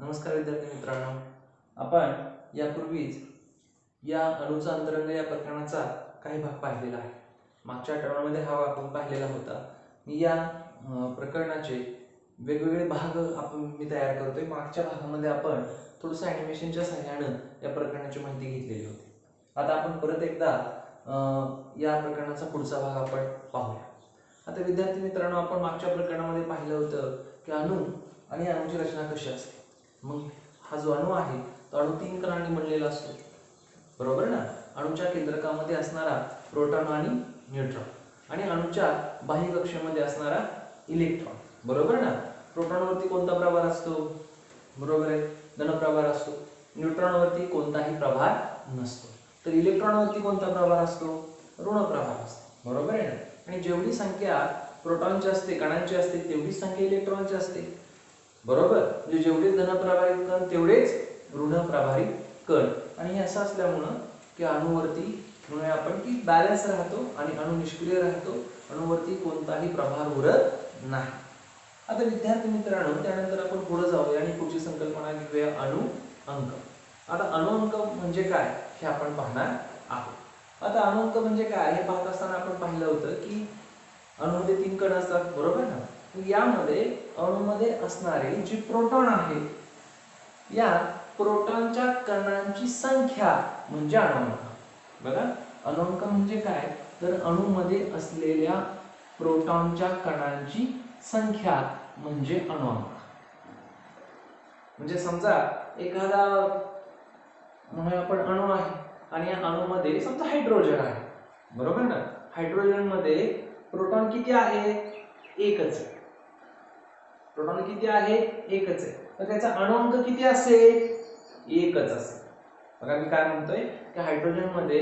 नमस्कार विद्यार्थी मित्रांनो, आपण यापूर्वीच या अणूचा अंतरंग या प्रकरणाचा काही भाग पाहिलेला आहे. मागच्या आठवड्यामध्ये हा आपण पाहिलेला होता. या प्रकरणाचे वेगवेगळे भाग मी तयार करतोय. मागच्या भागामध्ये आपण थोडंसं ॲनिमेशनच्या सहाय्यानं या प्रकरणाची माहिती घेतलेली होती. आता आपण परत एकदा या प्रकरणाचा पुढचा भाग आपण पाहूया. आता विद्यार्थी मित्रांनो, आपण मागच्या प्रकरणामध्ये पाहिलं होतं की अणू आणि अणूची रचना कशी असते. मग हा जो अणू आहे तो अणू 3 कणांनी बनलेला असतो, बरोबर ना. अणूच्या केंद्रकामध्ये असणारा प्रोटॉन आणि न्यूट्रॉन आणि अणूच्या बाह्य कक्षेमध्ये असणारा इलेक्ट्रॉन, बरोबर ना. प्रोटॉनवरती कोणता प्रभार असतो? बरोबर आहे, धन प्रभार असतो. न्यूट्रॉनवरती कोणताही प्रभार नसतो. तर इलेक्ट्रॉनवरती कोणता प्रभार असतो? ऋण प्रभार असतो, बरोबर आहे ना. आणि जेवढी संख्या प्रोटॉनची असते, कणांची असते, तेवढीच संख्या इलेक्ट्रॉनची असते, बरोबर. म्हणजे जेवढे धनप्रभारित कण तेवढेच ऋण प्रभारित कण. आणि हे असं असल्यामुळं की अणूवरती म्हणूया आपण की बॅलन्स राहतो आणि अणू निष्क्रिय राहतो, अणूवरती कोणताही प्रभार उरत नाही. आता विद्यार्थी मित्रांनो, त्यानंतर आपण पुढे जाऊया आणि पुढची संकल्पना घेऊया अणु अंक. आता अणु अंक म्हणजे काय हे आपण पाहणार आहोत. आता अणु अंक म्हणजे काय हे पाहत असताना आपण पाहिलं होतं की अणूमध्ये 3 कण असतात, बरोबर ना. यामध्ये अणूमध्ये असणारे जे प्रोटॉन आहेत, या प्रोटॉनच्या कणांची संख्या म्हणजे अणु अंक. बघा, अणु अंक म्हणजे काय, तर अणूमध्ये असलेल्या प्रोटॉनच्या कणांची संख्या म्हणजे अणु अंक. म्हणजे समजा एखादा म्हणून आपण अणू आहे आणि या अणूमध्ये समजा हायड्रोजन आहे, बरोबर ना. हायड्रोजन मध्ये प्रोटॉन किती आहे? एकच आहे. प्रोटॉन किती आहे? एकच आहे. तर त्याचा अणु अंक किती असेल? एकच असेल. बघा मी काय म्हणतोय की हायड्रोजन मध्ये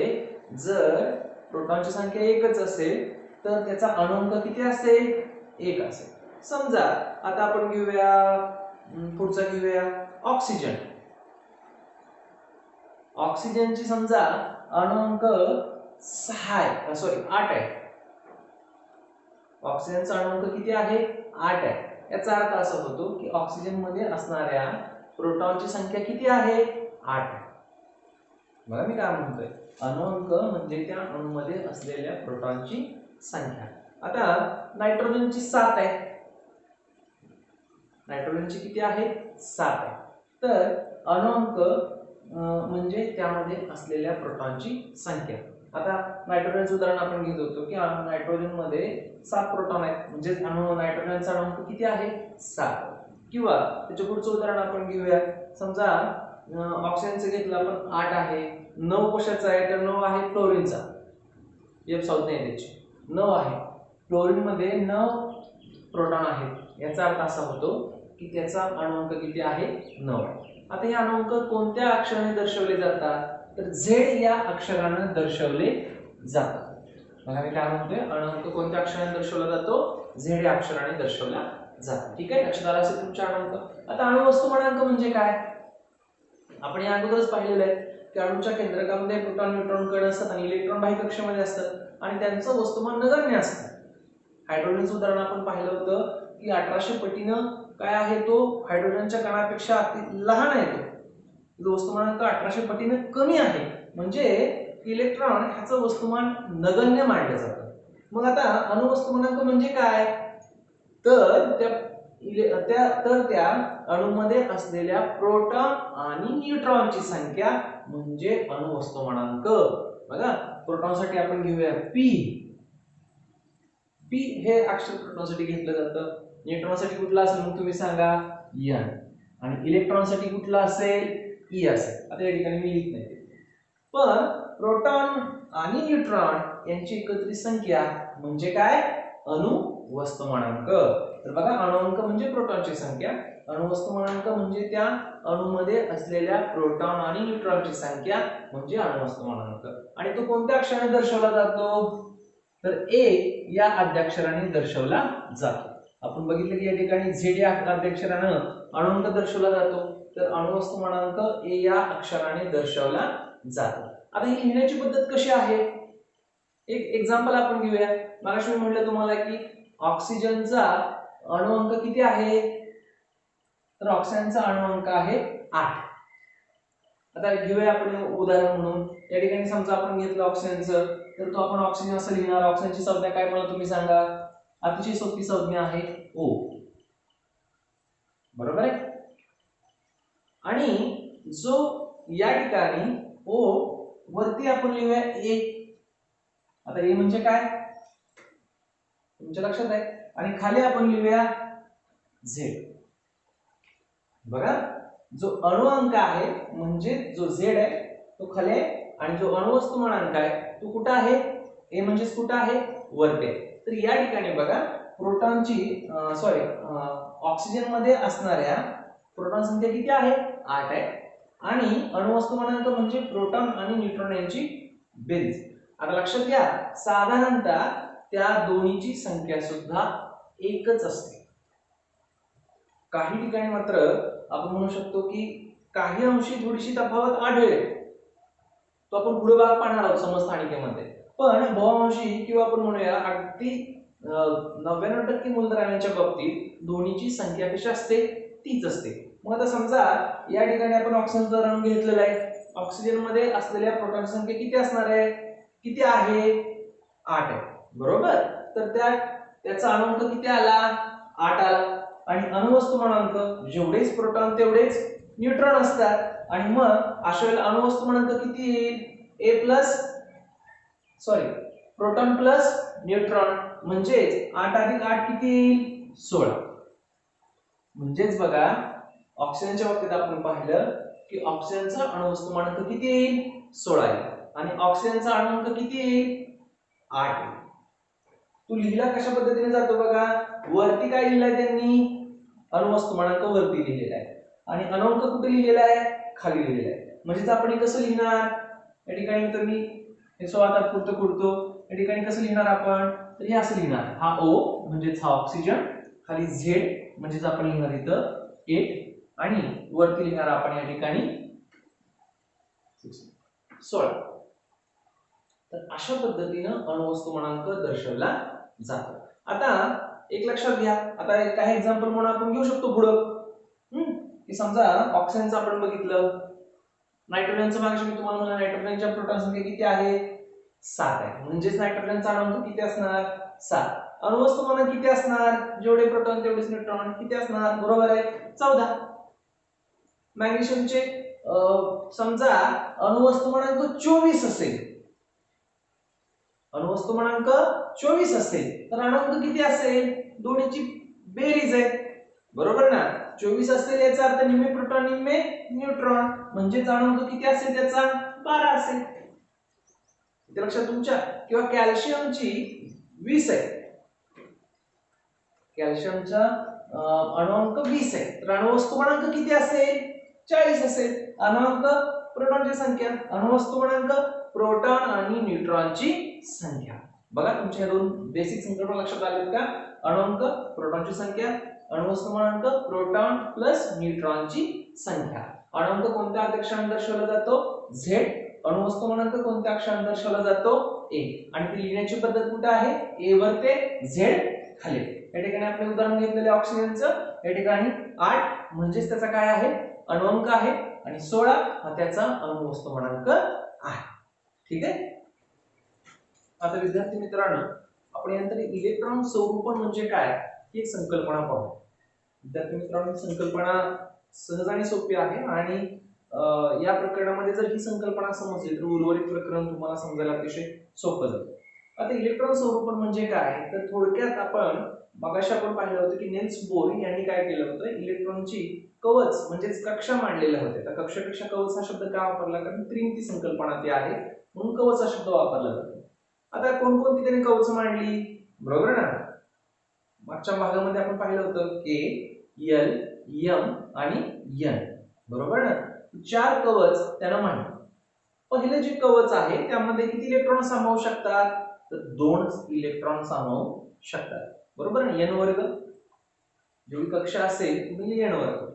जर प्रोटॉनची संख्या एकच असेल तर त्याचा अणु अंक किती असेल? एक असेल. समजा आता आपण घेऊया पुढचा घेऊया ऑक्सिजन. ऑक्सिजनची समजा अणु अंक 6 आहे, सॉरी 8 आहे. ऑक्सिजनचा अणु अंक किती आहे? 8 आहे. याचा अर्थ असा होतो की ऑक्सिजन मध्ये असणाऱ्या प्रोटॉनची संख्या किती आहे? 8 आहे. बघा मी काय म्हणतोय, अणु अंक म्हणजे त्या अणूमध्ये असलेल्या प्रोटॉनची संख्या. आता नायट्रोजनची 7 आहे. नायट्रोजनची किती आहे? 7 आहे. तर अणु अंक म्हणजे त्यामध्ये असलेल्या प्रोटॉनची संख्या. आता नायट्रोजनचं उदाहरण आपण घेत होतो की नायट्रोजन मध्ये 7 प्रोटॉन आहेत, म्हणजे नायट्रोजनचा अणु अंक किती आहे? 7. किंवा त्याच्या पुढचं उदाहरण आपण घेऊया. समजा ऑक्सिजनचं घेतलं आपण 8 आहे, 9 कशाचा आहे? तर 9 आहे फ्लोरीनचा. एफ साऊथ नाही त्याची 9 आहे. फ्लोरीन मध्ये 9 प्रोटॉन आहेत. याचा अर्थ असा होतो की त्याचा अणु अंक किती आहे? 9 आहे. आता हे अणु अंक कोणत्या अक्षराने दर्शवले जातात? तर झेड या अक्षराने दर्शवले जातात. बघा मी काय म्हणतोय, अणु अंक कोणत्या अक्षराने दर्शवला जातो? झेड या अक्षराने दर्शवला जातो. ठीक आहे, लक्षात आलं असेल तुमच्या अणु अंक. आता अणु वस्तुमानांक म्हणजे काय आपण या अगोदरच पाहिलेलं आहे की अणूच्या केंद्रकामध्ये प्रोटॉन न्यूट्रॉन कण असतात आणि इलेक्ट्रॉन बाह्य कक्षेमध्ये असतात आणि त्यांचं वस्तुमान नगण्य असतं. हायड्रोजनचं उदाहरण आपण पाहिलं होतं की 1800 पटीनं काय आहे, तो हायड्रोजनच्या कणापेक्षा अति लहान आहे. तो वस्तुमानांक 1800 पटीनं कमी आहे, म्हणजे इलेक्ट्रॉन ह्याचं वस्तुमान नगण्य मानलं जातं. मग आता अणुवस्तुमानांक म्हणजे काय, तर त्या अणूमध्ये असलेल्या प्रोटॉन आणि न्यूट्रॉनची संख्या म्हणजे अणुवस्तुमानांक. बघा प्रोटॉनसाठी आपण घेऊया पी. पी हे अक्षर प्रोटॉनसाठी घेतलं जातं. न्यूट्रॉनसाठी कुठला असेल मग तुम्ही सांगा? एन. आणि इलेक्ट्रॉनसाठी कुठला असेल? ई असेल. आता या ठिकाणी मी लिहित नाही, पण प्रोटॉन आणि न्यूट्रॉन यांची एकत्रित संख्या म्हणजे काय? अणुवस्तुमानांक. तर बघा, अणुअंक म्हणजे प्रोटॉनची संख्या, अणुवस्तुमानांक म्हणजे त्या अणूमध्ये असलेल्या प्रोटॉन आणि न्यूट्रॉनची संख्या म्हणजे अणुवस्तुमानांक. आणि तो कोणत्या अक्षराने दर्शवला जातो? तर ए या आद्याक्षराने दर्शवला जातो. आपण बघितलं की या ठिकाणी झेड या आद्याक्षराने अणुअंक दर्शवला जातो, तर अणुवस्तुमानांक ए या अक्षराने दर्शवला जातो. आता ही लिहिण्याची पद्धत कशी आहे? एक एक्झाम्पल आपण घेऊया. मगाशी मी म्हटलं तुम्हाला की ऑक्सिजनचा अणुअंक किती आहे? तर ऑक्सिजनचा अणुअंक आहे 8. आता घेऊया आपण उदाहरण म्हणून. या ठिकाणी समजा आपण घेतलं ऑक्सिजनचं, तर तो आपण ऑक्सिजन असं लिहिणार. ऑक्सिजनची संज्ञा काय मला तुम्ही सांगा. अतिशय सोपी संज्ञा आहे O. बरोबर आहे. आणि जो या ठिकाणी O वरती आपण लिहूया A. आता A म्हणजे काय तुमच्या लक्षात आहे. आणि खाली आपण लिहूया Z. बघा, जो अणुअंक आहे म्हणजे जो Z आहे तो खाली आहे आणि जो अणुवस्तुमानांक आहे तो कुठं आहे. A म्हणजे कुठं आहे, वरती आहे. तर या ठिकाणी बघा प्रोटॉनची ऑक्सिजन मध्ये असणाऱ्या प्रोटॉन संख्या किती आहे, 8 आहे. आणि अणुवस्तुमानांक म्हणजे प्रोटॉन आणि न्यूट्रॉन यांची बेरीज. आता लक्षात घ्या, साधारणतः त्या दोन्हीची संख्या सुद्धा एकच असते. काही ठिकाणी मात्र आपण म्हणू शकतो की काही अंशी थोडीशी तफावत आढळेल. तो आपण पुढे भाग पाहणार आहोत समस्थानिकेमध्ये. पण बहुअंशी किंवा आपण म्हणूया अगदी 99% मूलद्रव्यांच्या बाबतीत दोन्हीची संख्या कशी असते, तीच असते. मग आता समजा या ठिकाणी आपण ऑक्सिजनचं उदाहरण घेतलेलं आहे. ऑक्सिजन मध्ये असलेल्या प्रोटॉनची संख्या किती असणार आहे, किती आहे, 8 आहे. बरोबर. तर त्याचा अणुअंक किती आला, 8 आला. आणि अणुवस्तुमानांक जेवढेच प्रोटॉन तेवढेच न्यूट्रॉन असतात. आणि मग अशा वेळेला अणुवस्तुमानांक किती येईल, प्रोटॉन प्लस न्यूट्रॉन म्हणजेच 8 अधिक 8 किती येईल, 16. म्हणजेच बघा ऑक्सिजनच्या बाबतीत आपण पाहिलं की ऑक्सिजनचा अणुवस्तुमानांक किती येईल, 16 येईल. आणि ऑक्सिजनचा अणुअंक किती येईल, 8 येईल. तू लिहिला कशा पद्धतीने जातो बघा. वरती काय लिहिलंय त्यांनी, अणुवस्तुमानांक वरती लिहिलेला आहे आणि अणुअंक कुठे लिहिलेला आहे, खाली लिहिलेला आहे. म्हणजेच आपण कसं लिहिणार, या ठिकाणी तर मी हे 16 तात्पुरतं करतो. या ठिकाणी कसं लिहिणार आपण, तर हे असं लिहिणार. हा O म्हणजेच हा ऑक्सिजन, खाली Z म्हणजेच आपण लिहिणार इथं 8 आणि वरती लिहिणार आपण या ठिकाणी 16. तर अशा पद्धतीनं अणुवस्तुमानांक दर्शवला जातो. आता एक लक्षात घ्या, आता काही एक्झाम्पल म्हणून आपण घेऊ शकतो पुढं. की समजा ऑक्सिजनचं आपण बघितलं, नायट्रोजनचं मागे मी तुम्हाला म्हणलं नायट्रोजनच्या प्रोटॉन संख्या किती आहे, 7 आहे. म्हणजेच नायट्रोजनचा अणुअंक किती असणार, 7. अणुवस्तुमानांक किती असणार, जेवढे प्रोटॉन तेवढेच न्यूट्रॉन किती असणार, बरोबर आहे, 14. मॅग्नेशियमचे समजा अणुवस्तुमानांक 24 असेल, अणुवस्तुमानांक 24 असेल तर अणुअंक किती असेल, दोन्हीची बेरीज आहे. बरोबर ना. 24 असेल याचा अर्थ निम्मे प्रोटॉन निम्मे न्यूट्रॉन, म्हणजे अणुअंक किती असेल त्याचा, 12 असेल. इथे लक्षात तुमच्या. किंवा कॅल्शियमची 20 आहे, कॅल्शियमचा अणुअंक 20 आहे तर अणुवस्तुमानांक किती असेल, 40 असेल. अणुअंक प्रोटॉनची संख्या, अणुवस्तुमानांक प्रोटॉन आणि न्यूट्रॉनची संख्या. बघा तुमच्या दोन बेसिक संकल्पना लक्षात आल्यात का. अणुअंक प्रोटॉनची संख्या, अणुवस्तुमानांक प्रोटॉन प्लस न्यूट्रॉनची संख्या. अणुअंक कोणत्या अक्षराने दर्शवला जातो, Z. अणुवस्तुमानांक कोणत्या अक्षराने दर्शवला जातो, A. आणि ती लिहिण्याची पद्धत कुठे आहे, A वर ते Z खाली. या ठिकाणी आपण उदाहरण घेतलेले ऑक्सिजनचं. या ठिकाणी 8 म्हणजेच त्याचा काय आहे, अणुअंक आहे आणि 16 हा त्याचा अणुवस्तुमानांक आहे. ठीक आहे. आता विद्यार्थी मित्रांनो, आपण यानंतर इलेक्ट्रॉन स्वरूपण म्हणजे काय ही एक संकल्पना पाहू. विद्यार्थी मित्रांनो, संकल्पना सहज आणि सोपी आहे आणि या प्रकरणामध्ये जर ही संकल्पना समजली तर उर्वरित प्रकरण तुम्हाला समजायला अतिशय सोपं जातं. आता इलेक्ट्रॉन स्वरूपण म्हणजे काय, तर थोडक्यात आपण मगाशी आपण पाहिलं होतं की नेल्स बोर यांनी काय केलं होतं, इलेक्ट्रॉनची कवच म्हणजेच कक्षा मांडलेल्या होत्या. तर कक्षापेक्षा कवच हा शब्द का वापरला, कारण त्रिमिती संकल्पना ती आहे म्हणून कवच हा शब्द वापरला जातो. आता कोणकोणती त्याने कवच मांडली, बरोबर ना. मागच्या भागामध्ये आपण पाहिलं होतं K, L, M आणि N, बरोबर ना. 4 कवच त्यानं मांडले. पहिलं जे कवच आहे त्यामध्ये किती इलेक्ट्रॉन सामावू शकतात, तर 2 इलेक्ट्रॉन सामावू शकतात, बरोबर ना. N वर्ग जेवढी कक्षा असेल गुणिले N वर्ग.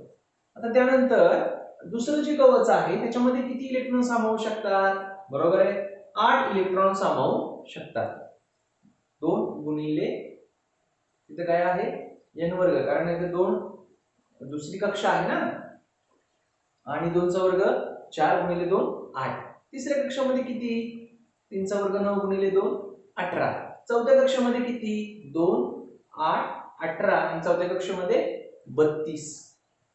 आता त्यानंतर दुसरं जे कवच आहे त्याच्यामध्ये किती इलेक्ट्रॉन सामावू शकतात, बरोबर आहे, 8 इलेक्ट्रॉन सामावू शकतात. 2 गुणिले तिथे काय आहे, N वर्ग, कारण इथे 2 दुसरी कक्षा आहे ना, आणि 2चा वर्ग 4 गुणिले 2 8. तिसऱ्या कक्षामध्ये किती? 3चा वर्ग 9 गुणिले 2 18. चौथ्या कक्षामध्ये किती? 2 8 18 आणि चौथ्या कक्षामध्ये 32.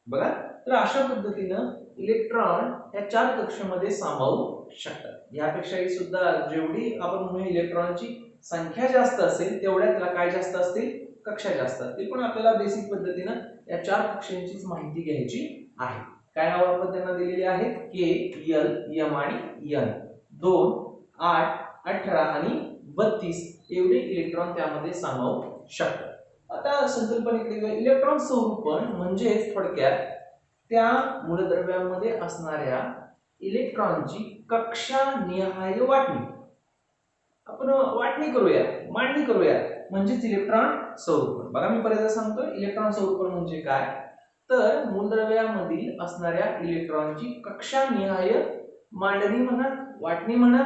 बघा, तर अशा पद्धतीनं इलेक्ट्रॉन या 4 कक्षामध्ये सामावू शकतात. यापेक्षाही सुद्धा जेवढी आपण म्हणू इलेक्ट्रॉनची संख्या जास्त असेल तेवढ्या त्याला काय जास्त असतील? कक्षा जास्त असतील. पण आपल्याला बेसिक पद्धतीनं या 4 कक्षांचीच माहिती घ्यायची आहे. काय नाव आपण त्यांना दिलेली आहेत? के, एल, एम आणि एन. 2 8 18 आणि 32 एवढे इलेक्ट्रॉन त्यामध्ये सामावू शकतात. आता संकल्पनेकडे इलेक्ट्रॉन स्वरूपण म्हणजे थोडक्यात त्या मूलद्रव्यामध्ये असणाऱ्या इलेक्ट्रॉनची कक्षानिहाय वाटणी. आपण वाटणी करूया, मांडणी करूया, म्हणजेच इलेक्ट्रॉन स्वरूपण. बघा, मी परत सांगतो, इलेक्ट्रॉन स्वरूपण म्हणजे काय? तर मूलद्रव्यामधील असणाऱ्या इलेक्ट्रॉनची कक्षानिहाय मांडणी म्हणा, वाटणी म्हणा,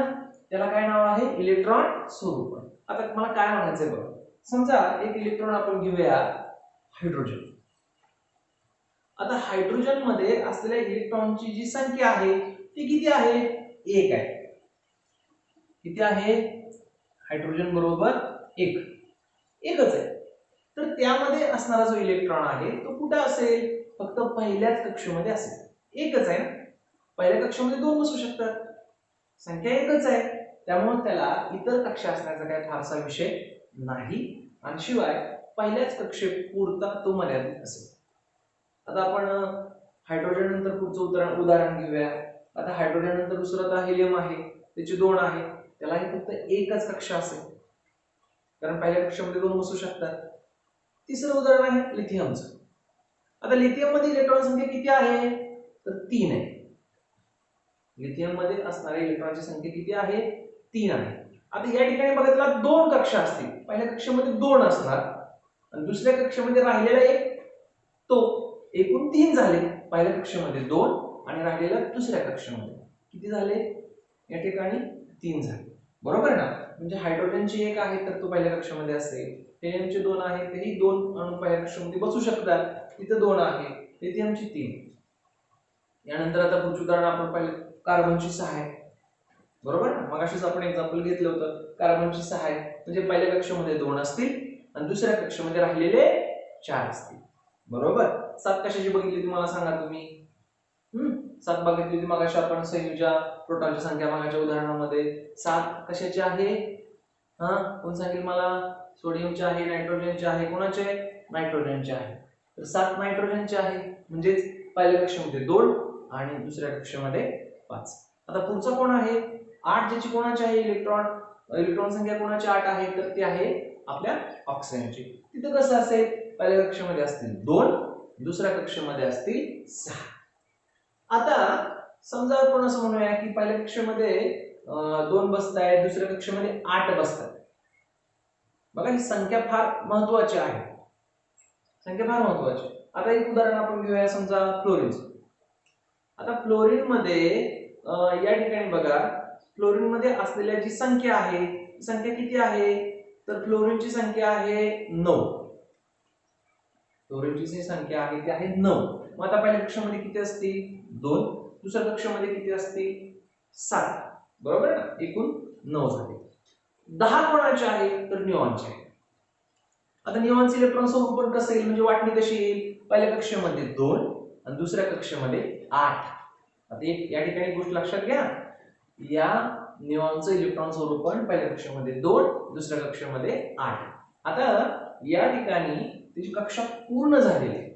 त्याला काय नाव आहे? इलेक्ट्रॉन स्वरूपण. आता मला काय म्हणायचंय बघा, समजा एक इलेक्ट्रॉन आपण घेऊया हायड्रोजन. आता हायड्रोजन मध्ये असलेल्या इलेक्ट्रॉनची जी संख्या आहे ती किती आहे? 1 आहे. किती आहे? हायड्रोजन बरोबर 1. एकच आहे. तर त्यामध्ये असणारा जो इलेक्ट्रॉन आहे तो कुठे असेल? फक्त पहिल्याच कक्षेमध्ये असेल. एकच आहे ना, पहिल्या कक्षेमध्ये 2 बसू शकतात, संख्या एकच आहे, त्यामुळे त्याला इतर कक्षा असण्याचा काही फारसा विषय नाही, आणि शिवाय पहिल्याच कक्षेपुरता तो मर्यादित असेल. आता आपण हायड्रोजन नंतर पुढचं उदाहरण घेऊया. आता हायड्रोजन नंतर दुसरं आता हेलियम आहे, त्याचे 2 आहे, त्यालाही फक्त एकच कक्षा असेल, कारण पहिल्या कक्षामध्ये 2 बसू शकतात. तिसरं उदाहरण आहे लिथियमचं. आता लिथियम मध्ये इलेक्ट्रॉन संख्या किती आहे? तर 3 आहे. लिथियम मध्ये असणाऱ्या इलेक्ट्रॉनची संख्या किती आहे? 3 आहे. आता या ठिकाणी बघा, त्याला 2 कक्षा असतील. पहिल्या कक्षेमध्ये 2 असणार आणि दुसऱ्या कक्षेमध्ये राहिलेला एक, तो एकूण 3 झाले. पहिल्या कक्षेमध्ये 2 आणि राहिलेला दुसऱ्या कक्षेमध्ये किती झाले? या ठिकाणी 3 झाले. बरोबर ना? म्हणजे हायड्रोजनची 1 आहे तर तो पहिल्या कक्षेमध्ये असेल, हेलियमचे 2 आहेत तेही 2 अणू पहिल्या कक्षेमध्ये बसू शकतात, तिथे 2 आहे, लिथियमची 3. यानंतर आता पुढचं उदाहरण आपण पाहिलं कार्बनची 6 आहे. बरोबर ना? मगाशीच आपण एक्झाम्पल घेतलं होतं, कार्बनची 6 आहे, म्हणजे पहिल्या कक्षेमध्ये 2 असतील आणि दुसऱ्या कक्षेमध्ये राहिलेले 4 असतील. बरोबर. 7 कशाची बघितली तुम्हाला सांगा तुम्ही? 7 बघितली होती मगाशी आपण, संयुजा प्रोटॉनची संख्या मागाच्या उदाहरणामध्ये. 7 कशाची आहे? कोण सांगेल मला? सोडियमची आहे, नायट्रोजनची आहे. कोणाचे? नायट्रोजनचे आहे. तर 7 नायट्रोजनचे आहे, म्हणजे पहिल्या कक्षेमध्ये 2 आणि दुसऱ्या कक्षेमध्ये 5. आता पुढचा कोण आहे? 8 ज्याची कोणाची आहे? इलेक्ट्रॉन संख्या कोणाची 8 आहे? तर ती आहे आपल्या ऑक्सिजनची. तिथे कसं असेल? पहिल्या कक्षेमध्ये असतील 2, दुसऱ्या कक्षेमध्ये असतील 6. आता समजा आपण असं म्हणूया की पहिल्या कक्षेमध्ये 2 बसतायत, दुसऱ्या कक्षेमध्ये 8 बसतात. बघा, ही संख्या फार महत्वाची आहे, संख्या फार महत्वाची. आता एक उदाहरण आपण घेऊया, समजा फ्लोरीनचं. आता फ्लोरीन मध्ये या ठिकाणी बघा, फ्लोरीन मध्ये असलेल्या जी संख्या आहे, संख्या किती आहे? तर फ्लोरीनची संख्या आहे 9. फ्लोरीनची जी संख्या आहे ती आहे 9. मग आता पहिल्या कक्षामध्ये किती असतील? 2. दुसऱ्या कक्षामध्ये किती असतील? 7. बरोबर ना? एकूण 9 झाले. 10 कोणाचे आहे? तर निऑनचे आहे. आता निऑनचे इलेक्ट्रॉन स्वरूपण कसं येईल, म्हणजे वाटणी कशी येईल? पहिल्या कक्षेमध्ये 2 आणि दुसऱ्या कक्षेमध्ये 8. आता एक या ठिकाणी गोष्ट लक्षात घ्या, या निऑनचं इलेक्ट्रॉन स्वरूपण पहिल्या कक्षेमध्ये 2, दुसऱ्या कक्षेमध्ये 8. आता या ठिकाणी त्याची कक्षा पूर्ण झालेली आहे.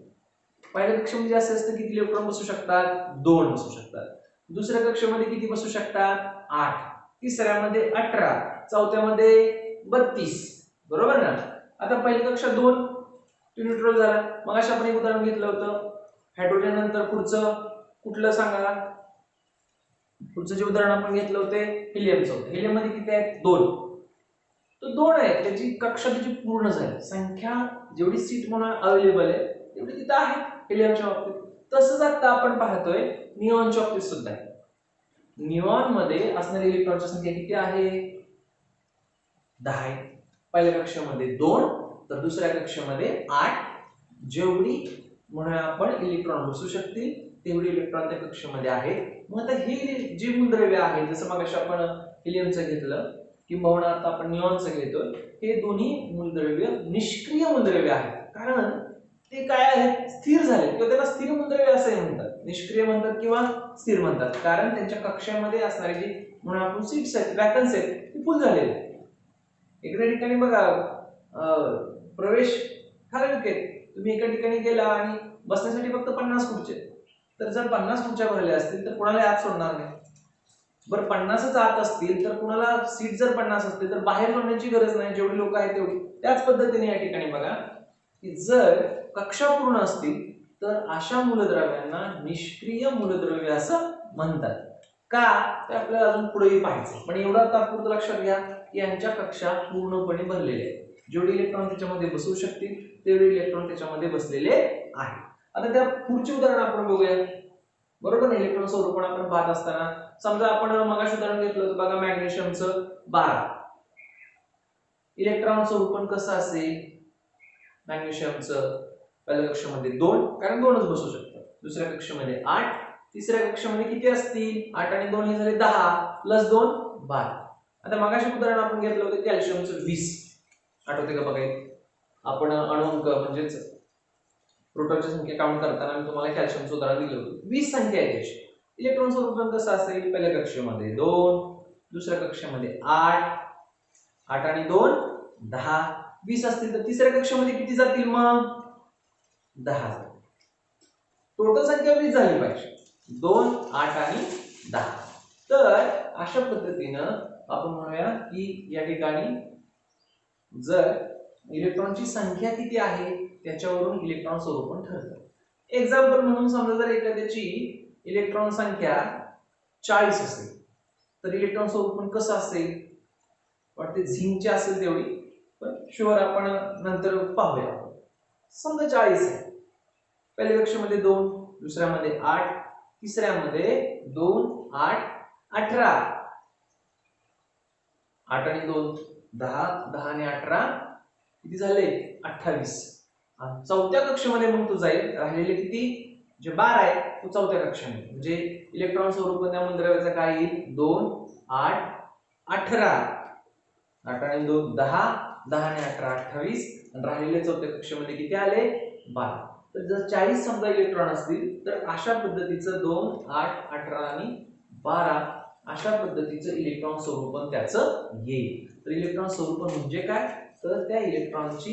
पहिल्या कक्षेमध्ये जास्त असतं किती इलेक्ट्रॉन बसू शकतात? 2 बसू शकतात. दुसऱ्या कक्षेमध्ये किती बसू शकतात? 8. तिसऱ्यामध्ये 18, चौथ्यामध्ये 32. बरोबर ना? आता पहिली कक्षा 2 न्यूट्रल झाला. मग अशा आपण एक उदाहरण घेतलं होतं, हायड्रोजन नंतर पुढचं कुठलं सांगा? पुढचं जे उदाहरण आपण घेतलं होते हेलियमचं. हेलियम मध्ये किती आहेत? 2. तो 2 आहे, त्याची कक्षा त्याची पूर्ण झाली. संख्या जेवढी सीट म्हणून अवेलेबल आहे तेवढी तिथं आहे हेलियमच्या बाबतीत. तसंच आता आपण पाहतोय निऑनच्या बाबतीत सुद्धा आहे. निऑन मध्ये असणारी इलेक्ट्रॉनची संख्या किती आहे? 10 आहे. पहिल्या कक्षेमध्ये 2 तर दुसऱ्या कक्षेमध्ये 8. जेवढी म्हणून आपण इलेक्ट्रॉन बसू शकतील तेवढे इलेक्ट्रॉन त्या कक्षेमध्ये आहेत. मग आता हे जे मूलद्रव्य आहे, जसं मग आपण हिलियमचं घेतलं किंवा आता आपण निऑनचं घेतोय, हे दोन्ही मूलद्रव्य निष्क्रिय मूलद्रव्य आहेत. कारण ते काय आहेत, स्थिर झाले किंवा त्याला स्थिर मूलद्रव्य असंही म्हणतात, निष्क्रिय म्हणतात किंवा स्थिर म्हणतात. कारण त्यांच्या कक्षामध्ये असणारे जे म्हणून आपण सीट्स आहेत, वॅकन्सी आहेत, ती फुल झालेली आहेत. एखाद्या ठिकाणी बघा प्रवेश ठराविक आहे, तुम्ही एका ठिकाणी गेला आणि बसण्यासाठी फक्त 50 खुर्च्या, तर जर 50 खुर्च्या भरल्या असतील तर कोणाला आत सोडणार नाही. बरं 50च आत असतील तर कुणाला सीट जर 50 असतील तर बाहेर सोडण्याची गरज नाही, जेवढी लोक आहेत तेवढी. त्याच पद्धतीने या ठिकाणी बघा की जर कक्षा पूर्ण असतील तर अशा मूलद्रव्यांना निष्क्रिय मूलद्रव्य असं म्हणतात. का ते आपल्याला अजून पुढेही पाहायचं, पण एवढं तात्पुरतं लक्षात घ्या की यांच्या कक्षा पूर्णपणे भरलेल्या आहेत. जेवढे इलेक्ट्रॉन त्याच्यामध्ये बसू शकतील तेवढे इलेक्ट्रॉन त्याच्यामध्ये बसलेले आहेत. आता त्या पुढचे उदाहरण आपण बघूया. बरोबर, इलेक्ट्रॉन स्वरूपण आपण पाहत असताना समजा आपण मगाशी उदाहरण घेतलं होतं बघा मॅग्नेशियमचं 12. इलेक्ट्रॉन स्वरूपण कसं असेल, मॅग्नेशियमचं पहिल्या कक्षामध्ये 2, कारण 2च बसू शकतात. दुसऱ्या कक्षामध्ये 8, तिसऱ्या कक्षामध्ये किती असतील, 8 आणि 2 हे झाले 10 प्लस 2 12. आता मगाशी उदाहरण आपण घेतलं होतं कॅल्शियमचं 20. आठवते का बघा, आपण अणुअंक म्हणजेच प्रोटॉनची संख्या काउंट करताना मी तुम्हाला कॅल्शियमचं उदाहरण दिलं होतं. 20 संख्या आहे त्याची. इलेक्ट्रॉन स्वरूपण कसं असेल, पहिल्या कक्षेमध्ये 2, दुसऱ्या कक्षामध्ये 8, 8 आणि 2 10, 20 असतील तर तिसऱ्या कक्षामध्ये किती जातील मग 10 जातील. टोटल संख्या 20 झाली पाहिजे, 2, 8 आणि 10. तर अशा पद्धतीनं आपण म्हणूया की या ठिकाणी जर इलेक्ट्रॉनची संख्या किती आहे त्याच्यावरून इलेक्ट्रॉन स्वरूपण ठरतं. एक्झाम्पल म्हणून समजा जर एखाद्याची इलेक्ट्रॉन संख्या 40 असेल तर इलेक्ट्रॉन स्वरूपण कसं असेल, वाटते झिंकची असेल तेवढी, पण शुअर आपण नंतर पाहूया. समजा 40 आहे, पहिल्या कक्षामध्ये 2, दुसऱ्यामध्ये 8, तिसऱ्यामध्ये 2, 8, 18, 8 आणि 2 10, 10 आणि 18 किती झाले 28. चौथ्या कक्षेमध्ये मग तो जाईल, राहिलेले किती जे 12 आहे तो चौथ्या कक्षामध्ये, म्हणजे इलेक्ट्रॉन स्वरूपण त्या मूलद्रव्याचा काय येईल 2, 8, 18, 8 आणि 2 10, 10 आणि 18 28, आणि राहिलेले चौथ्या कक्षेमध्ये किती आले 12. तर जर 40 समजा इलेक्ट्रॉन असतील तर अशा पद्धतीचं 2, 8, 18 आणि 12 अशा पद्धतीचं इलेक्ट्रॉन स्वरूपण त्याचं येईल. तर इलेक्ट्रॉन स्वरूपण म्हणजे काय, तर त्या इलेक्ट्रॉनची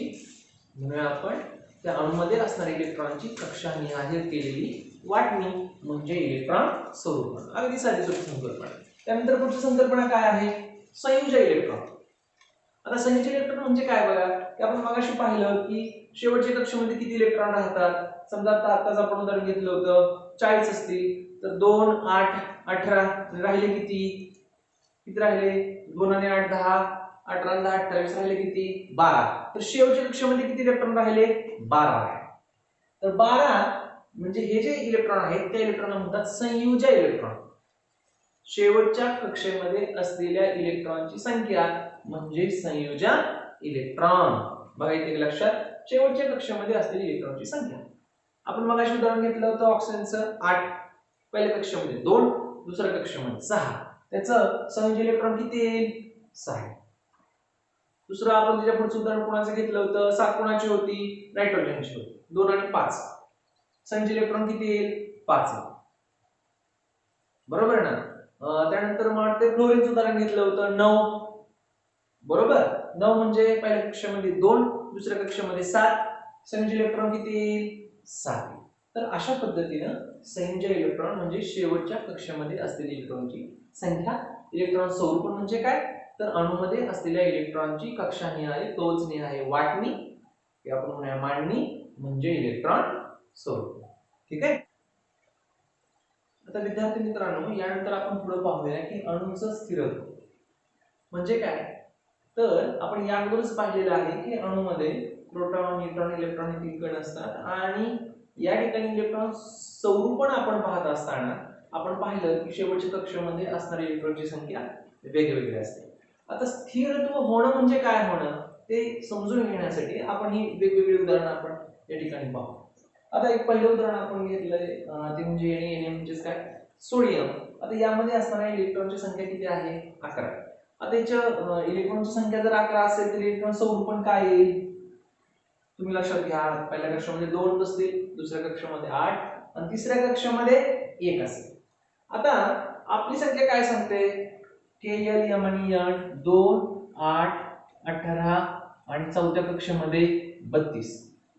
म्हणूया आपण त्या अणूमध्ये असणाऱ्या इलेक्ट्रॉनची कक्षानिहाय केलेली वाटणी म्हणजे इलेक्ट्रॉन स्वरूपण. अगदी साधी सोपी संकल्पना. त्यानंतर पुढची संकल्पना काय आहे, संयोजी इलेक्ट्रॉन. आता संयोजी इलेक्ट्रॉन म्हणजे काय बघा, की आपण मगाशी पाहिलं की शेवटच्या कक्षेमध्ये किती इलेक्ट्रॉन राहतात. समजा आताच आपण उदाहरण घेतलं होतं 40 असतील तर 2, 8, 18 राहिले किती राहिले 2 आणि 8 10, 18 आणि 10 28 राहिले किती 12. तर शेवटच्या कक्षेमध्ये किती इलेक्ट्रॉन राहिले 12. तर 12 म्हणजे हे जे इलेक्ट्रॉन आहेत त्या इलेक्ट्रॉनला म्हणतात संयोजी इलेक्ट्रॉन. शेवटच्या कक्षेमध्ये असलेल्या इलेक्ट्रॉनची संख्या म्हणजे संयोजी इलेक्ट्रॉन. बघा इथे लक्षात, शेवटच्या कक्षेमध्ये असलेली इलेक्ट्रॉनची संख्या. आपण मगाशी उदाहरण घेतलं होतं ऑक्सिजनचं 8, पहिल्या कक्षेमध्ये 2, दुसऱ्या कक्षेमध्ये 6, त्याचं संयोजी इलेक्ट्रॉन किती येईल 6. दुसरं आपण त्याच्या पुढचं उदाहरण कोणाचं घेतलं होतं, 7 कोणाची होती नायट्रोजनची होती, 2 आणि 5 संयोजी इलेक्ट्रॉन किती येईल 5. बरोबर ना. त्यानंतर मग ते फ्लोरीनचं उदाहरण घेतलं होतं 9. बरोबर, 9 म्हणजे पहिल्या कक्षेमध्ये 2, दुसऱ्या कक्षेमध्ये 7 संयोजी इलेक्ट्रॉन किती येईल 7. तर अशा पद्धतीनं संयोजी इलेक्ट्रॉन म्हणजे शेवटच्या कक्षेमध्ये असलेली इलेक्ट्रॉनची संख्या. इलेक्ट्रॉन स्वरूपण म्हणजे काय, तर अणूमध्ये असलेल्या इलेक्ट्रॉनची कक्षानिहाय टोचनिहाय वाटणी आपण म्हणूया मांडणी म्हणजे इलेक्ट्रॉन स्वरूप. ठीक आहे. आता विद्यार्थी मित्रांनो, यानंतर आपण पुढे पाहूया की अणूचं स्थिरत्व म्हणजे काय. तर आपण यावरच पाहिलेलं आहे की अणूमध्ये प्रोटॉन, न्यूट्रॉन, इलेक्ट्रॉन हे 3 कण असतात आणि या ठिकाणी इलेक्ट्रॉन स्वरूपण आपण पाहत असताना आपण पाहिलं की शेवटच्या कक्षेमध्ये असणारी इलेक्ट्रॉनची संख्या वेगवेगळी असते. आता स्थिरत्व होणं म्हणजे काय होणं ते समजून घेण्यासाठी आपण ही वेगवेगळी उदाहरणं आपण या ठिकाणी पाहू. आता एक पहिलं उदाहरण आपण घेतलंय ते म्हणजे Na म्हणजेच काय सोडियम. आता यामध्ये असणाऱ्या इलेक्ट्रॉनची संख्या किती आहे 11. आता याच्या इलेक्ट्रॉनची संख्या जर 11 असेल तर इलेक्ट्रॉन स्वरूपण काय येईल तुम्ही लक्षात घ्या. पहिल्या कक्षामध्ये 2 बसतील, दुसऱ्या कक्षामध्ये 8 आणि तिसऱ्या कक्षामध्ये 1 असेल. आता आपली संख्या काय सांगते KL M आणि N 2 8 18 आणि चौथ्या कक्षामध्ये 32.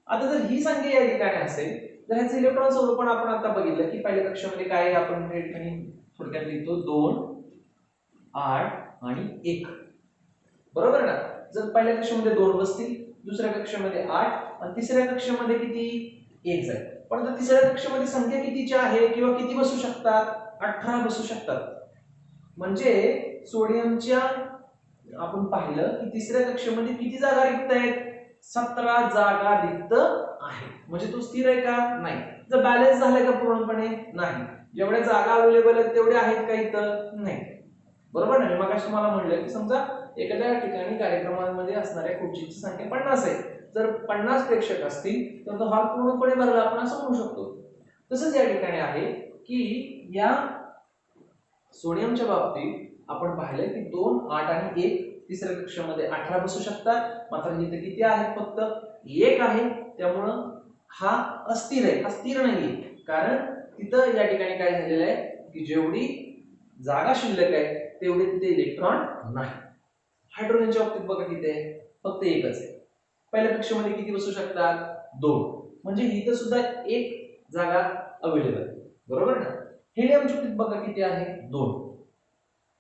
आता जर ही संख्या या ठिकाणी असेल तर ह्याचं इलेक्ट्रॉन स्वरूपण आपण आता बघितलं की पहिल्या कक्षामध्ये काय आपण या ठिकाणी थोडक्यात लिहितो 2 8 आणि 1 बरोबर ना. जर पहिल्या कक्षामध्ये 2 बसतील, दुसऱ्या कक्षामध्ये 8 आणि तिसऱ्या कक्षामध्ये किती 1 जाईल. पण तिसऱ्या कक्षामध्ये संख्या कितीची आहे किंवा किती बसू शकतात 18 बसू शकतात. म्हणजे सोडियमच्या आपण पाहिलं की तिसऱ्या कक्षामध्ये किती जागा रिक्त आहेत 17 जागा रिक्त आहेत. म्हणजे तो स्थिर आहे का नाही. जर बॅलन्स झालाय का पूर्णपणे नाही. जेवढ्या जागा अवेलेबल आहेत तेवढे आहेत का इथं नाही. बरोबर ना. मग तुम्हाला म्हणलं की समजा एखाद्या ठिकाणी कार्यक्रमामध्ये असणाऱ्या खुर्चीची संख्या 50 आहे. जर 50 प्रेक्षक असतील तर तो हॉल पूर्णपणे भरला आपण असं म्हणू शकतो. तसंच या ठिकाणी आहे की या सोडियमच्या बाबतीत आपण पाहिलं की 2 8 आणि 1 तिसऱ्या कक्षामध्ये 18 बसू शकतात. मात्र इथे किती आहेत फक्त 1 आहे. त्यामुळं हा अस्थिर आहे, हा स्थिर नाहीये. कारण तिथं या ठिकाणी काय झालेलं आहे की जेवढी जागा शिल्लक आहे तेवढे तिथे इलेक्ट्रॉन नाही. हायड्रोजनच्या बाबतीत बघा किती आहे फक्त 1च आहे. पहिल्या कक्षामध्ये किती बसू शकतात 2. म्हणजे इथं सुद्धा 1 जागा अवेलेबल आहे. बरोबर ना. हेलियमच्या बाबतीत बघा किती आहे 2.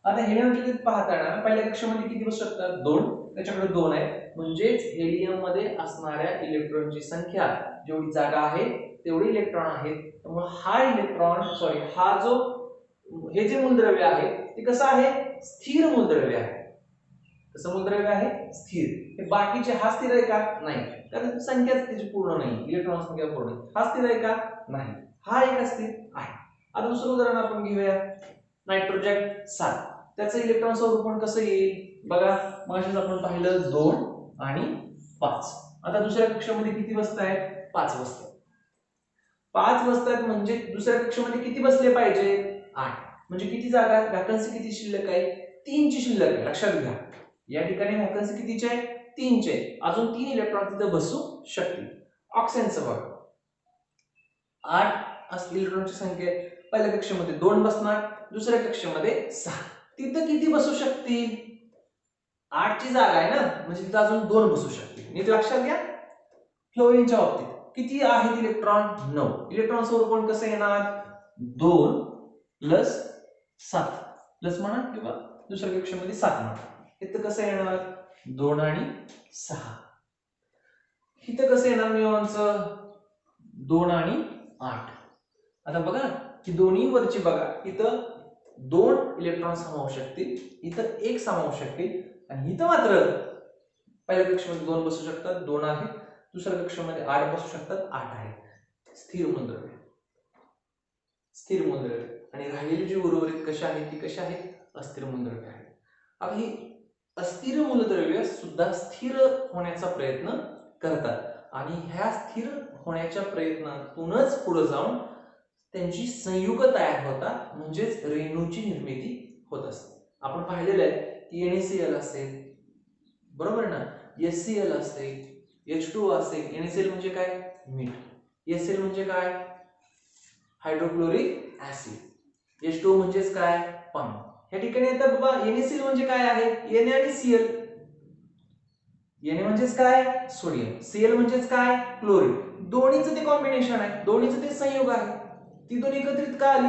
आता हेलियमच्या बाबतीत पाहताना पहिल्या कक्षामध्ये किती बसू शकतात 2. त्याच्याकडे 2 आहे. म्हणजेच हेलियम मध्ये असणाऱ्या इलेक्ट्रॉनची संख्या जेवढी जागा आहे तेवढी इलेक्ट्रॉन आहेत. त्यामुळे हा इलेक्ट्रॉन हा जो हे जे मूलद्रव्य आहे ते कसं आहे स्थिर मूलद्रव्य आहे. कसं मूलद्रव्य आहे स्थिर. हे बाकीचे हा स्थिर आहे का नाही. कारण संख्याच त्याची पूर्ण नाही. इलेक्ट्रॉन संख्या पूर्ण हा स्थिर आहे का नाही. हा एक अस्थिर आहे. आता दुसरं उदाहरण आपण घेऊया नायट्रोजन 7. त्याचं इलेक्ट्रॉन स्वरूपण कसं येईल बघा. मगाशीच आपण पाहिलं 2 आणि 5. आता दुसऱ्या कक्षामध्ये किती बसतायत 5 बसतात. 5 बसतात म्हणजे दुसऱ्या कक्षामध्ये किती बसले पाहिजे 8. म्हणजे किती जागा व्हॅकन्सी किती शिल्लक आहे 3 ची शिल्लक आहे. लक्षात घ्या या ठिकाणी व्हॅकन्सी कितीची आहे 3 ची आहे. अजून 3 इलेक्ट्रॉन तिथे बसू शकतील. ऑक्सिजनचं बघा 8 असलेली इलेक्ट्रॉनची संख्या पहिल्या कक्षामध्ये 2 बसणार, दुसऱ्या कक्षामध्ये 6. तिथं किती बसू शकतील 8 ची जागा आहे ना म्हणजे तिथं अजून 2 बसू शकतील. नीट लक्षात घ्या. फ्लोरीनच्या बाबतीत किती आहेत इलेक्ट्रॉन 9. इलेक्ट्रॉन स्वरूपण कसं येणार 2 प्लस 7 प्लस म्हणा किंवा दुसऱ्या कक्षामध्ये 7 म्हणा. इथं कसं येणार 2 आणि 6. इथं कसं येणार नियॉनचं 2 आणि 8. आता बघा की दोन्ही वरची बघा इथं 2 इलेक्ट्रॉन समावू शकतील, इथं 1 समावू शकतील आणि इथं मात्र पहिल्या कक्षामध्ये 2 बसू शकतात 2 आहेत. दुसऱ्या कक्षामध्ये 8 बसू शकतात 8 आहेत. स्थिर मूलद्रव्य स्थिर मूलद्रव्य. आणि राहिलेली जी उर्वरित कशी आहेत ती कशी आहेत अस्थिर मूलद्रव्य आहेत. आता ही अस्थिर मूलद्रव्य सुद्धा स्थिर होण्याचा प्रयत्न करतात आणि ह्या स्थिर होण्याच्या प्रयत्नातूनच पुढे जाऊन त्यांची संयुग तयार होतात म्हणजेच रेणूची निर्मिती होत असते. आपण पाहिलेलं आहे की NaCl असेल बरोबर ना, HCl असेल, H2O असेल. NaCl म्हणजे काय मीठ, HCl म्हणजे काय हायड्रोक्लोरिक ऍसिड, H2O म्हणजेच काय पाणी. या ठिकाणी आता बाबा NaCl म्हणजे काय आहे Na आणि Cl. Na म्हणजेच काय सोडियम, Cl म्हणजेच काय क्लोरीन. दोन्हीचं ते कॉम्बिनेशन आहे, दोन्हीचं ते संयोग आहे. ती दोन एकत्रित का आली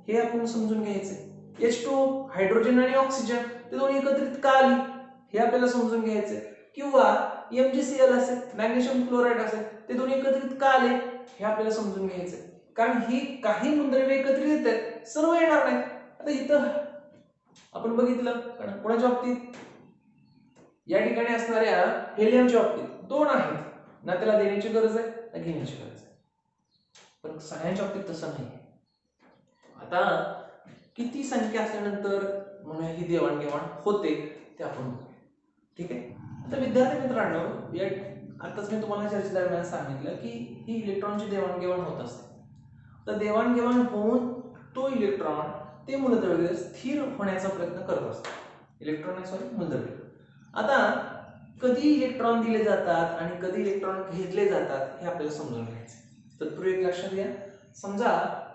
हे आपण समजून घ्यायचंय. H2O हायड्रोजन आणि ऑक्सिजन ते दोन्ही एकत्रित का आली हे आपल्याला समजून घ्यायचंय. किंवा MgCl असेल मॅग्नेशियम क्लोराईड असेल ते दोन्ही एकत्रित का आले हे आपल्याला समजून घ्यायचंय. कारण ही काही मूलद्रव्ये एकत्रित येतात सर्व येणार नाहीत. आता इथं आपण बघितलं कोणाच्या बाबतीत या ठिकाणी असणाऱ्या हेलियमच्या बाबतीत 2 आहेत ना, त्याला देण्याची गरज आहे ना घेण्याची गरज आहे. पण सगळ्यांच्या बाबतीत तसं नाही. आता किती संख्या असल्यानंतर म्हणून ही देवाणघेवाण होते ते आपण बघूया. ठीक आहे. आता विद्यार्थी मित्रांनो या आताच मी तुम्हाला चर्चेदरम्यान सांगितलं की ही इलेक्ट्रॉनची देवाणघेवाण होत असते. तर देवाणघेवाण होऊन तो इलेक्ट्रॉन ते मूलद्रव्य स्थिर होण्याचा प्रयत्न करत असतो. मूलद्रव्य. आता कधी इलेक्ट्रॉन दिले जातात आणि कधी इलेक्ट्रॉन घेतले जातात हे आपल्याला समजून घ्यायचं. तत्पूर्वी एक लक्षात घ्या, समजा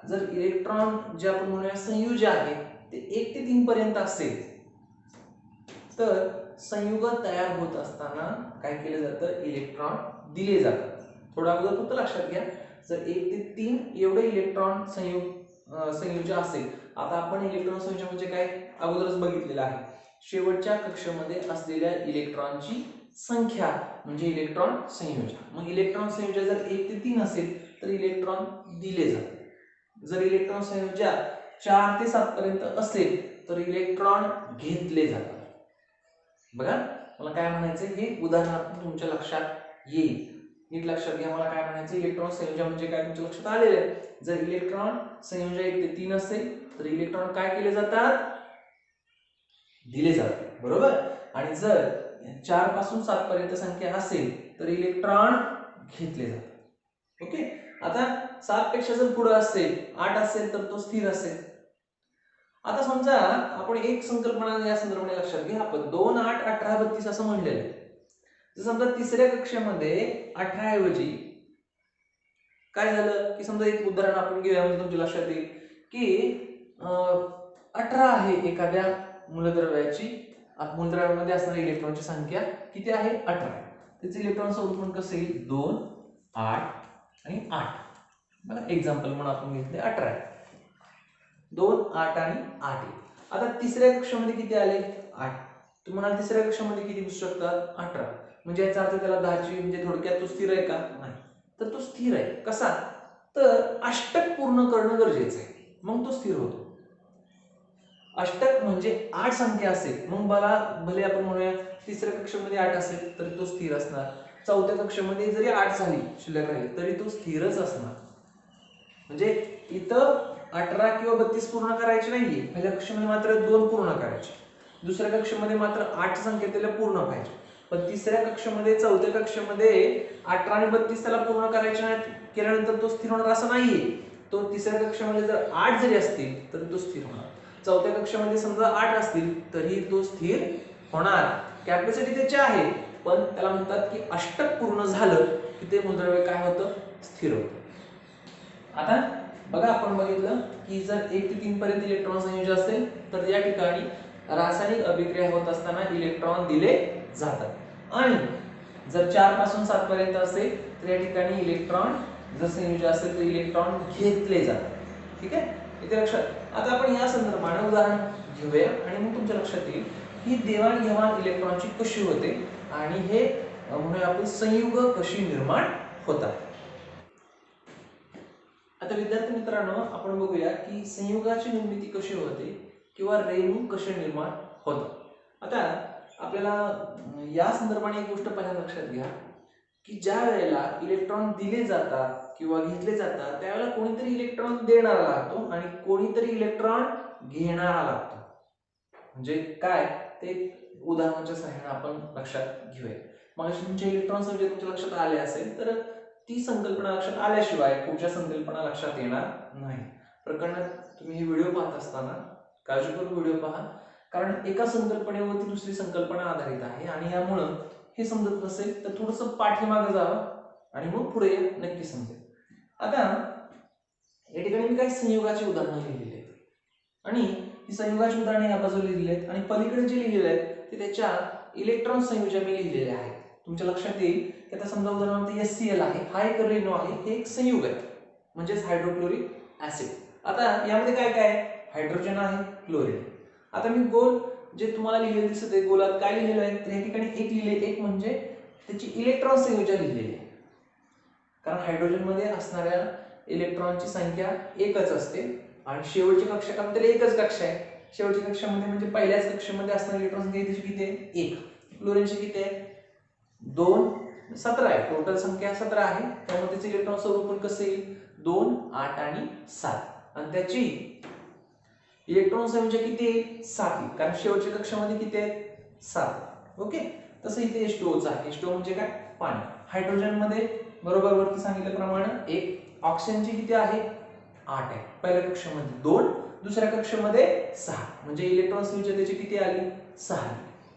जर इलेक्ट्रॉन जे आपण म्हणूया संयुज आहे ते 1 ते 3 पर्यंत असेल तर संयुग तयार होत असताना काय केलं जातं, इलेक्ट्रॉन दिले जातात. थोडा अगोदर फक्त लक्षात घ्या, जर 1 ते 3 एवढे इलेक्ट्रॉन संयुज असेल. आता आपण इलेक्ट्रॉन संयुज म्हणजे काय अगोदरच बघितलेलं आहे, शेवटच्या कक्षेमध्ये असलेल्या इलेक्ट्रॉनची संख्या म्हणजे इलेक्ट्रॉन संयोजन. मग इलेक्ट्रॉन संयोजन जर 1 ते 3 असेल तर इलेक्ट्रॉन दिले जातात. जर इलेक्ट्रॉन संयोजन 4 ते 7 पर्यंत असेल तर इलेक्ट्रॉन घेतले जातात. बघा मला काय म्हणायचं, हे उदाहरणार्थ तुमच्या लक्षात येईल. नीट लक्षात घ्या, मला काय म्हणायचं, इलेक्ट्रॉन संयोजन म्हणजे काय तुमच्या लक्षात आलेलं आहे. जर इलेक्ट्रॉन संयोजन 1 ते 3 असेल तर इलेक्ट्रॉन काय केले जातात, दिले जातात. बरोबर. आणि जर 4 पासून 7 पर्यंत संख्या असेल तर इलेक्ट्रॉन घेतले जातात. ओके. आता 7 पेक्षा जर पुढे असेल, 8 असेल तर तो स्थिर असेल. आता समजा आपण एक संकल्पना या संदर्भाने लक्षात घ्या, आपण 2, 8, 18, 32 असं म्हणलेलं आहे. जर समजा तिसऱ्या कक्षेमध्ये 18 ऐवजी काय झालं की समजा एक उदाहरण आपण घेऊया म्हणजे तुमच्या लक्षात येईल की 18 आहे एखाद्या मूलद्रव्याची, मूलद्रव्यामध्ये असणारी इलेक्ट्रॉनची संख्या किती आहे, 18. त्याचे इलेक्ट्रॉन स्वरूप कसं येईल, 2, 8 आणि 8. बघा एक्झाम्पल म्हणून आपण घेतले 18, 2, 8 आणि 8. आता तिसऱ्या कक्षामध्ये किती आले, 8. तुम्हाला तिसऱ्या कक्षामध्ये किती दिसू शकतात, 18. म्हणजे याचा अर्थ त्याला 10ची म्हणजे थोडक्यात तो स्थिर आहे का, नाही. तर तो स्थिर आहे. कसा, तर अष्टक पूर्ण करणं गरजेचं आहे, मग तो स्थिर होतो. अष्टक म्हणजे 8 संख्या असेल मग भले आपण म्हणूया तिसऱ्या कक्षेमध्ये 8 असेल तर तो स्थिर असणार. चौथ्या कक्षेमध्ये जरी 8 झाली शिल्लक राहिली तरी तो स्थिरच असणार. म्हणजे इथं 18 किंवा 32 पूर्ण करायचे नाहीये, पहिल्या कक्षेमध्ये मात्र 2 पूर्ण करायचे, दुसऱ्या कक्षेमध्ये मात्र 8 संख्या त्याला पूर्ण पाहिजे. पण तिसऱ्या कक्षेमध्ये चौथ्या कक्षेमध्ये 18 आणि 32 त्याला पूर्ण करायचे नाहीत, केल्यानंतर तो स्थिर होणार असं नाहीये. तो तिसऱ्या कक्षेमध्ये जर 8 जरी असतील तर तो स्थिर होणार. चौथ्या कक्षेमध्ये समजा 8 असतील तरी तो स्थिर होणार. कॅपॅसिटी त्याची आहे पण त्याला म्हणतात की अष्टक पूर्ण झालं की ते मूलद्रव्य काय होतं, स्थिर होतं. आता बघा आपण बघितलं की जर 1 ते 3 पर्यंत इलेक्ट्रॉन संयोजन असेल तर या ठिकाणी रासायनिक अभिक्रिया होत असताना इलेक्ट्रॉन दिले जातात. आणि जर 4 पासून 7 पर्यंत असेल तर या ठिकाणी इलेक्ट्रॉन जर संयोजन असेल तर इलेक्ट्रॉन घेतले जातात. ठीक आहे, इथे लक्षात. आता आपण या संदर्भाने उदाहरण घेऊया आणि मग तुमच्या लक्षात येईल ही देवाणघेवाण इलेक्ट्रॉनची कशी होते आणि हे म्हणूया आपण संयुग कशी निर्माण होतात. आता विद्यार्थी मित्रांनो आपण बघूया की संयुगाची निर्मिती कशी होते किंवा रेणू कसे निर्माण होतात. आता आपल्याला या संदर्भाने एक गोष्ट पहिल्यांदा लक्षात घ्या की ज्या वेळेला इलेक्ट्रॉन दिले जातात किंवा घेतले जातात त्यावेळेला कोणीतरी इलेक्ट्रॉन देणारा लागतो आणि कोणीतरी इलेक्ट्रॉन घेणारा लागतो. म्हणजे काय ते उदाहरणाच्या सहाय्याने आपण लक्षात घेऊया. मग तुमचे इलेक्ट्रॉन संयोजन तुमच्या लक्षात आले असेल तर ती संकल्पना लक्षात आल्याशिवाय पुढच्या संकल्पना लक्षात येणार नाही. प्रकरणात तुम्ही हे व्हिडिओ पाहत असताना काळजीपूर्वक व्हिडिओ पहा, कारण एका संकल्पनेवरती दुसरी संकल्पना आधारित आहे आणि यामुळं हे समजत नसेल तर थोडंसं पाठीमागे जावं आणि मग पुढे नक्की समजेल. आता या ठिकाणी मी काही संयोगाची उदाहरणं लिहिलेली आहेत आणि ही संयोगाची उदाहरणे या बाजूला लिहिलेली आहेत आणि पलीकडे जे लिहिलेले आहेत ते त्याच्या इलेक्ट्रॉन संयोजन मी लिहिलेले आहेत. तुमच्या लक्षात येईल की आता समजा उदाहरणार्थ HCl आहे, हा एक रेणू आहे, हे एक संयुग आहे म्हणजेच हायड्रोक्लोरिक ऍसिड. आता यामध्ये काय काय आहे, हायड्रोजन आहे, क्लोरीन. आता मी गोल जे तुम्हाला लिहिलेले दिसत आहे गोलात काय लिहिलेलं आहे तर या ठिकाणी एक लिहिले, एक म्हणजे त्याची इलेक्ट्रॉन संयोजन लिहिलेली आहे. कारण हायड्रोजन मध्ये असणाऱ्या इलेक्ट्रॉनची संख्या एकच असते आणि शेवटच्या कक्षात त्याला एकच कक्षा आहे. शेवटच्या कक्षामध्ये म्हणजे पहिल्याच कक्षेमध्ये असणारी इलेक्ट्रॉन संख्या किती आहे, 1. क्लोरीनची किती आहे, 2, 17 आहे. टोटल संख्या 17 आहे. त्यामुळे त्याचे इलेक्ट्रॉन स्वरूप पण कसं येईल, 2, 8 आणि 7. आणि त्याची इलेक्ट्रॉन संख्या किती आहे, 7. कारण शेवटच्या कक्षामध्ये किती आहेत, 7. ओके. तसं इथे H2O चा आहे. H2O म्हणजे काय, पाणी. हायड्रोजन मध्ये बरोबर वरती सांगितल्याप्रमाणे एक ऑक्सिजनची किती आहे 8 आहे. पहिल्या कक्षामध्ये 2, दुसऱ्या कक्षामध्ये 6, म्हणजे इलेक्ट्रॉन त्याची किती आली 6.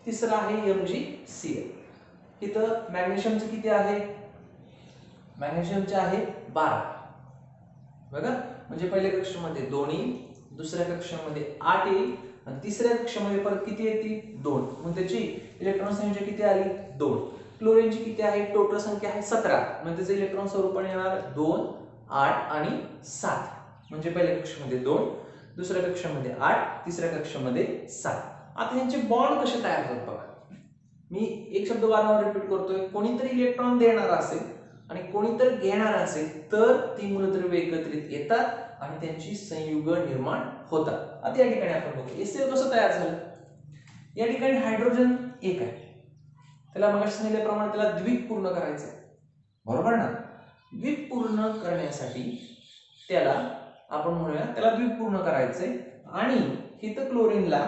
तिसरा आहे MgCl. इथं मॅग्नेशियमचे किती आहे, मॅग्नेशियमचे आहे 12 बघा. म्हणजे पहिल्या कक्षामध्ये 2 येईल, दुसऱ्या कक्षामध्ये 8 येईल आणि तिसऱ्या कक्षामध्ये परत किती येतील 2. मग त्याची इलेक्ट्रॉन संख्या किती आली 2. क्लोरीनची किती आहे, टोटल संख्या आहे 17, म्हणजे त्याचे इलेक्ट्रॉन स्वरूपाने येणार 2, 8 आणि 7. म्हणजे पहिल्या कक्षामध्ये 2, दुसऱ्या कक्षामध्ये 8, तिसऱ्या कक्षामध्ये 7. आता यांचे बॉन्ड कसे तयार होतात बघा. मी एक शब्द वारंवार रिपीट करतोय, कोणीतरी इलेक्ट्रॉन देणार असेल आणि कोणीतरी घेणार असेल तर ती मूलद्रव्ये एकत्रित येतात आणि त्यांची संयुग निर्माण होतात. आता या ठिकाणी आपण बघू HCl कसं तयार झालं. या ठिकाणी हायड्रोजन एक आहे, त्याला मग सांगितल्याप्रमाणे त्याला द्विक पूर्ण करायचं आहे, बरोबर ना. द्विक पूर्ण करण्यासाठी त्याला आपण म्हणूया त्याला द्विक पूर्ण करायचंय आणि इथं क्लोरीनला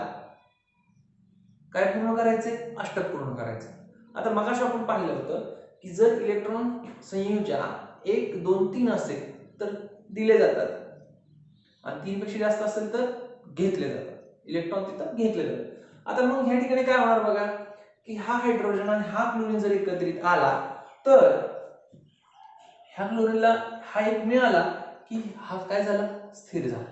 काय पूर्ण करायचंय, अष्टक पूर्ण करायचंय. आता मगाशी आपण पाहिलं होतं की जर इलेक्ट्रॉन संयुजा 1, 2, 3 असेल तर दिले जातात आणि 3 पेक्षा जास्त असेल तर घेतले जातात, इलेक्ट्रॉन तिथं घेतले जातात. आता मग ह्या ठिकाणी काय होणार बघा की हा हायड्रोजन आणि हा क्लोरीन जर एकत्रित आला तर ह्या क्लोरीनला हा एक मिळाला की हा काय झाला, स्थिर झाला.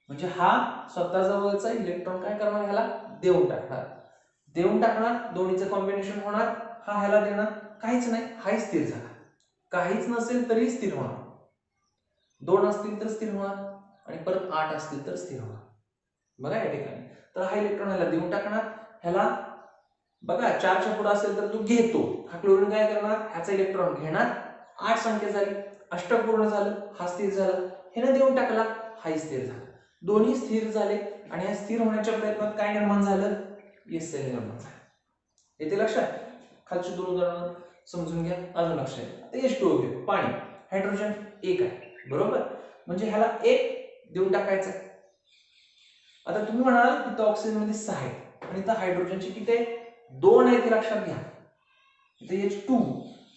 म्हणजे हा स्वतः जवळचा इलेक्ट्रॉन काय करणार, ह्याला देऊन टाकणार, दोन्हीचं कॉम्बिनेशन होणार, हा ह्याला देणार, काहीच नाही, हाही स्थिर झाला. काहीच नसेल तरी स्थिर होणार, 2 असतील तर स्थिर होणार आणि परत 8 असतील तर स्थिर होणार. बघा या ठिकाणी तर हा इलेक्ट्रॉन ह्याला देऊन टाकणार, ह्याला बघा 4च्या पुढे असेल तर तो घेतो, हा क्लोरीन काय करणार, ह्याचा इलेक्ट्रॉन घेणार, 8 संख्या झाली, अष्टक पूर्ण झालं, हा स्थिर झाला, ह्याने देऊन टाकला, हाही स्थिर झाला. दोन्ही स्थिर झाले आणि या स्थिर होण्याच्या प्रयत्नात काय निर्माण झालं, HCl निर्माण झालं. येते लक्षात. खालची 2 उदाहरणं समजून घ्या, अजून लक्षात. H2O घेऊ, पाणी, हायड्रोजन एक आहे, बरोबर. म्हणजे ह्याला एक देऊन टाकायचं. आता तुम्ही म्हणाल इथं ऑक्सिजन मध्ये 6 आहे आणि इथं हायड्रोजनची किती आहे, 2 आहे, ते लक्षात घ्या. इथं H2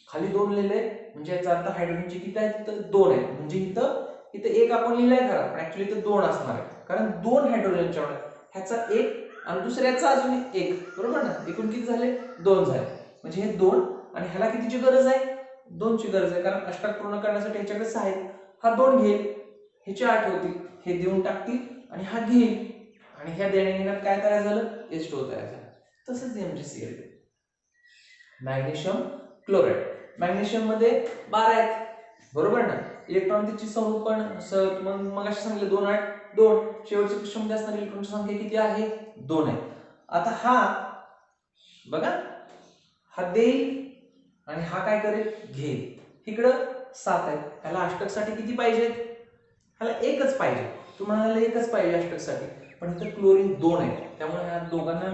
खाली 2 लिहिले म्हणजे याचा अर्थ हायड्रोजनची किती आहे, तिथं 2 आहे. म्हणजे इथं एक आपण लिहिलाय खरा, पण ऍक्च्युअली इथं 2 असणार आहे, कारण 2 हायड्रोजनच्या ह्याचा एक आणि दुसऱ्याचा अजून एक, बरोबर ना. एकूण किती झाले, 2 झाले. म्हणजे हे 2 आणि ह्याला कितीची गरज आहे, 2 ची गरज आहे, कारण अष्टक पूर्ण करण्यासाठी ह्याच्याकडे 6 आहेत. हा 2 घेईल, ह्याचे 8 होतील, हे देऊन टाकतील आणि हा घेईल आणि ह्या देण्या घेण्यात काय तयार झालं, H2O तयार झालं. तसंच MgCl, मॅग्नेशियम क्लोराईड. मॅग्नेशियम मध्ये 12 आहेत, बरोबर ना. इलेक्ट्रॉन तिची संरूपण मग अशी सांगितलं 2, 8, 2. शेवटच्या कक्षामध्ये असणारी इलेक्ट्रॉनची संख्या किती आहे, 2 आहे. आता हा बघा, हा देईल आणि हा काय करेल, घेईल. इकडं 7 आहे, ह्याला अष्टकसाठी किती पाहिजे, ह्याला एकच पाहिजे. तुम्हाला एकच पाहिजे अष्टकसाठी, पण इथं क्लोरीन 2 आहे, त्यामुळे ह्या दोघांना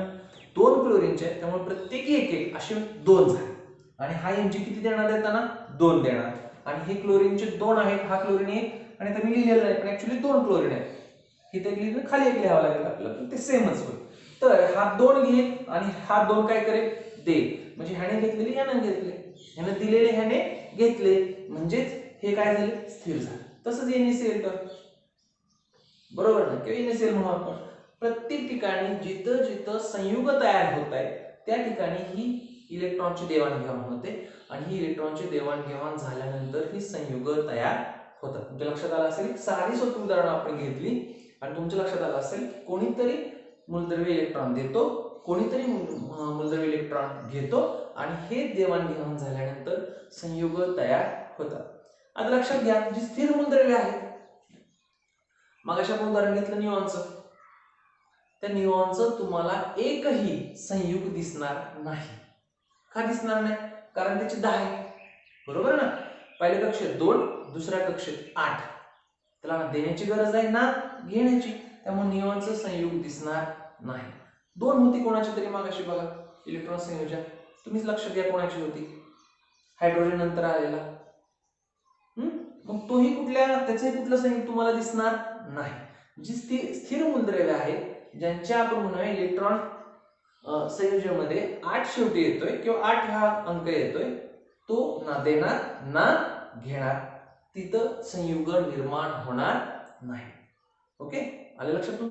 2 क्लोरीनचे आहेत, त्यामुळे प्रत्येकी एक असे 2 झाले. आणि हा Mg किती देणार आहे त्यांना, 2 देणार. आणि हे क्लोरीनचे 2 आहेत, हा क्लोरीन 1 आणि आता मी लिहिलेलं नाही, पण ऍक्च्युअली 2 क्लोरीन आहेत. इथे लिहिलं, खाली एक लिहावं लागेल आपल्याला, पण ते सेमच होईल. तर हा 2 घेईल आणि हा 2 काय करेल, देईल. म्हणजे ह्याने घेतलेले ह्याने घेतले, ह्याने दिलेले ह्याने घेतले, म्हणजेच हे काय झाले, स्थिर झाले. तसंच NaCl तर बरोबर ना, किंवा NaCl म्हणू आपण. प्रत्येक ठिकाणी जिथं जिथं संयुग तयार होत आहे त्या ठिकाणी ही इलेक्ट्रॉनची देवाणघेवाण होते आणि ही इलेक्ट्रॉनची देवाणघेवाण झाल्यानंतर ही संयुग तयार होतात. तुमच्या लक्षात आलं असेल, साधी सोपी उदाहरणं आपण घेतली आणि तुमच्या लक्षात आलं असेल कोणीतरी मूलद्रव्य इलेक्ट्रॉन देतो, कोणीतरी मूलद्रव्य इलेक्ट्रॉन घेतो आणि हे देवाणघेवाण झाल्यानंतर संयुग तयार होतात. आता लक्षात घ्या, जी स्थिर मूलद्रव्य आहेत, मगाशी आपण उदाहरण घेतलं निऑनचं, त्या निऑनचं तुम्हाला एकही संयुग दिसणार नाही. का दिसणार नाही, कारण त्याची 10 आहे, बरोबर ना. पहिल्या कक्षेत 2, दुसऱ्या कक्षेत 8, त्याला देण्याची गरज आहे ना घेण्याची, त्यामुळे निऑनचं संयुग दिसणार नाही. 2 होती कोणाची तरी मागाशी बघा, इलेक्ट्रॉन संयोजन, तुम्हीच लक्षात घ्या कोणाची होती, हायड्रोजन नंतर आलेला. मग तोही त्याचे कुठलं संयुग तुम्हाला दिसणार नाही. जी स्थिर मूलद्रव्य आहेत ज्यांच्या आपण म्हणूया इलेक्ट्रॉन संयोजनामध्ये 8 शेवटी येतोय किंवा 8 हा अंक येतोय, तो ना देणार ना घेणार, तिथं संयुग निर्माण होणार नाही. ओके, आले लक्षात?